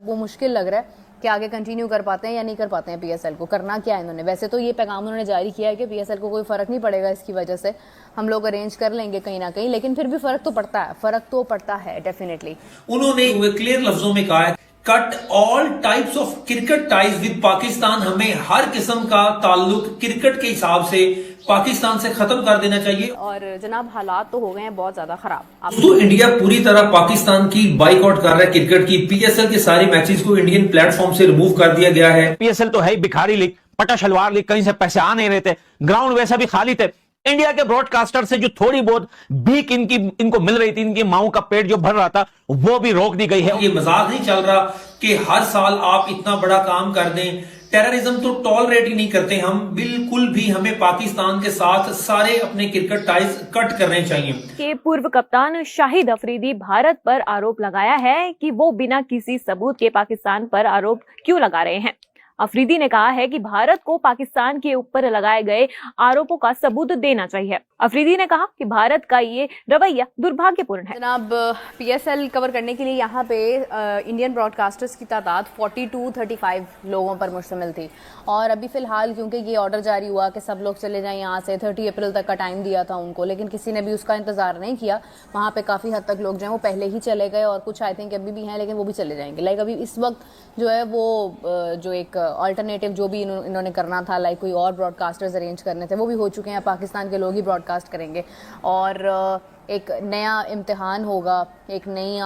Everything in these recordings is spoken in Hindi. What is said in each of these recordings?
वो मुश्किल लग रहा है कि आगे कंटिन्यू कर पाते हैं या नहीं कर पाते हैं पीएसएल को। करना क्या है इन्होंने? वैसे तो ये पैगाम उन्होंने जारी किया है कि पीएसएल को कोई फर्क नहीं पड़ेगा, इसकी वजह से हम लोग अरेंज कर लेंगे कहीं ना कहीं, लेकिन फिर भी फर्क तो पड़ता है डेफिनेटली। उन्होंने क्लियर लफ्जों में कहा है, cut all types of cricket ties with Pakistan. हमें हर किस्म का ताल्लुक क्रिकेट के हिसाब से पाकिस्तान से खत्म कर देना चाहिए। और जनाब हालात तो हो गए हैं बहुत ज्यादा खराब। तो इंडिया पूरी तरह पाकिस्तान की बाइकआउट कर रहा है क्रिकेट की। पीएसएल के सारे मैचेस को इंडियन प्लेटफॉर्म से रिमूव कर दिया गया है। पीएसएल तो है भिखारी लीग, पटा शलवार लीग, कहीं से पैसे आ नहीं रहे थे, ग्राउंड वैसा भी खाली थे। इंडिया के ब्रॉडकास्टर से जो थोड़ी बहुत भीख इनको मिल रही थी, इनकी माओ का पेट जो भर रहा था, वो भी रोक दी गई है। ये मजाक नहीं चल रहा कि हर साल आप इतना बड़ा काम कर दें। टेररिज्म तो टॉलरेट ही नहीं करते हम बिल्कुल भी। हमें पाकिस्तान के साथ सारे अपने क्रिकेट टाइज कट करने चाहिए। के पूर्व कप्तान शाहिद अफरीदी भारत पर आरोप लगाया है कि वो बिना किसी सबूत के पाकिस्तान पर आरोप क्यों लगा रहे हैं। अफरीदी ने कहा है कि भारत को पाकिस्तान के ऊपर लगाए गए आरोपों का सबूत देना चाहिए। अफरीदी ने कहा कि भारत का ये रवैया दुर्भाग्यपूर्ण है। जनाब पीएसएल कवर करने के लिए यहाँ पे इंडियन ब्रॉडकास्टर्स की तादाद 42-35 लोगों पर मुश्तमिल थी, और अभी फिलहाल क्योंकि ये ऑर्डर जारी हुआ कि सब लोग चले जाएं यहाँ से, 30 अप्रैल तक का टाइम दिया था उनको, लेकिन किसी ने भी उसका इंतजार नहीं किया। वहाँ पे काफ़ी हद तक लोग जो हैं वो पहले ही चले गए, और कुछ आई थिंक अभी भी हैं, लेकिन वो भी चले जाएंगे। लाइक अभी इस वक्त जो है वो जो एक अल्टरनेटिव जो भी इन्होंने करना था, लाइक कोई और ब्रॉडकास्टर्स अरेंज करने थे, वो भी हो चुके हैं। पाकिस्तान के लोग ही ब्रॉडकास्ट करेंगे, और एक नया इम्तिहान होगा, एक नई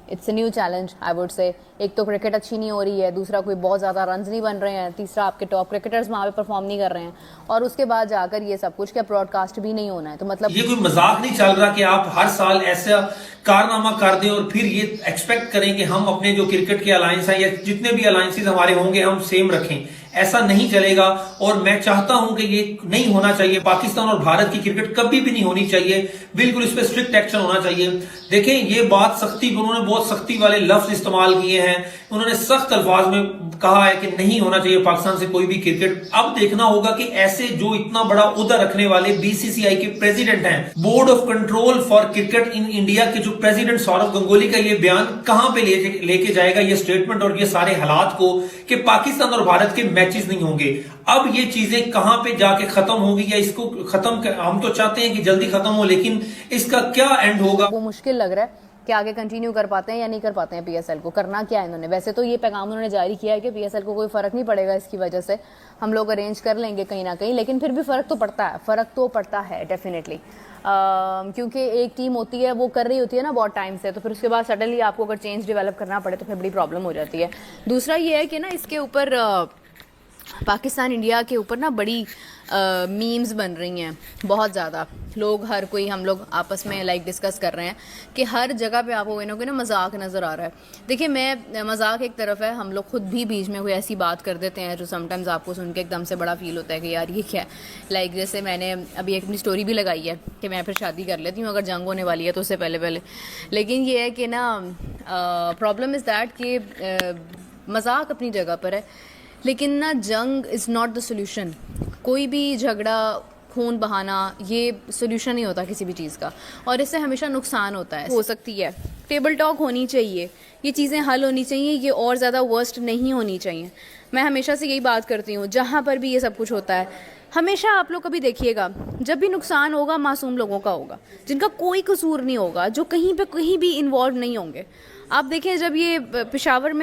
it's a new challenge I would say. एक तो क्रिकेट अच्छी नहीं हो रही है, दूसरा कोई बहुत ज़्यादा रन्स नहीं बन रहे हैं, तीसरा आपके टॉप क्रिकेटर्स वहाँ पे परफॉर्म नहीं कर रहे हैं, और उसके बाद जाकर ये सब कुछ क्या ब्रॉडकास्ट भी नहीं होना है। तो मतलब ये कोई मजाक नहीं चल रहा कि आप हर साल ऐसा कारनामा कर दें और फिर ये एक्सपेक्ट करें कि हम अपने जो क्रिकेट के अलायंस हैं या जितने भी अलायंसेज हमारे होंगे हम सेम रखें। ऐसा नहीं चलेगा, और मैं चाहता हूं कि ये नहीं होना चाहिए। पाकिस्तान और भारत की क्रिकेट कभी भी नहीं होनी चाहिए। बिल्कुल इस पर स्ट्रिक्ट एक्शन होना चाहिए। देखें, ये बात सख्ती, उन्होंने बहुत सख्ती वाले लफ्ज इस्तेमाल किए हैं। उन्होंने सख्त अल्फाज में कहा है कि नहीं होना चाहिए पाकिस्तान से कोई भी क्रिकेट। अब देखना होगा कि ऐसे जो इतना बड़ा उहदा रखने वाले बीसीसीआई के प्रेसिडेंट हैं, board of control for cricket in India के जो प्रेसिडेंट सौरव गंगुली का ये बयान कहां पे लेके जाएगा, ये स्टेटमेंट और ये सारे हालात को, कि पाकिस्तान और भारत के मैचेस नहीं होंगे। अब ये चीजें कहां पे जाके खत्म होगी, या इसको खत्म हम तो चाहते हैं कि जल्दी खत्म हो, लेकिन इसका क्या एंड होगा वो मुश्किल लग रहा है कि आगे कंटिन्यू कर पाते हैं या नहीं कर पाते हैं पीएसएल को। करना क्या है इन्होंने? वैसे तो ये पैगाम उन्होंने जारी किया है कि पीएसएल को कोई फर्क नहीं पड़ेगा, इसकी वजह से हम लोग अरेंज कर लेंगे कहीं ना कहीं, लेकिन फिर भी फर्क तो पड़ता है डेफिनेटली। क्योंकि एक टीम होती है वो कर रही होती है ना बहुत टाइम से, तो फिर उसके बाद सडनली आपको अगर चेंज डेवलप करना पड़े तो फिर बड़ी प्रॉब्लम हो जाती है। दूसरा ये है कि ना इसके ऊपर पाकिस्तान इंडिया के ऊपर ना बड़ी मीम्स बन रही हैं बहुत ज़्यादा। लोग हर कोई हम लोग आपस में लाइक डिस्कस कर रहे हैं कि हर जगह पे आपको कोई ना मजाक नज़र आ रहा है। देखिए, मैं मजाक एक तरफ है, हम लोग खुद भी बीच में कोई ऐसी बात कर देते हैं जो समटाइम्स आपको सुन के एकदम से बड़ा फील होता है कि यार ये क्या है। लाइक जैसे मैंने अभी एक अपनी स्टोरी भी लगाई है कि मैं फिर शादी कर लेती हूँ अगर जंग होने वाली है तो उससे पहले। लेकिन ये है कि ना प्रॉब्लम इज़ दैट कि मजाक अपनी जगह पर है, लेकिन ना जंग इज़ नॉट द सोल्यूशन। कोई भी झगड़ा, खून बहाना, ये सोल्यूशन नहीं होता किसी भी चीज़ का, और इससे हमेशा नुकसान होता है। हो सकती है टेबल टॉक होनी चाहिए, ये चीज़ें हल होनी चाहिए, ये और ज़्यादा वर्स्ट नहीं होनी चाहिए। मैं हमेशा से यही बात करती हूँ, जहाँ पर भी ये सब कुछ होता है हमेशा आप लोग कभी देखिएगा, जब भी नुकसान होगा मासूम लोगों का होगा, जिनका कोई कसूर नहीं होगा, जो कहीं पे कहीं भी इन्वॉल्व नहीं होंगे। आप देखें जब ये पेशावर में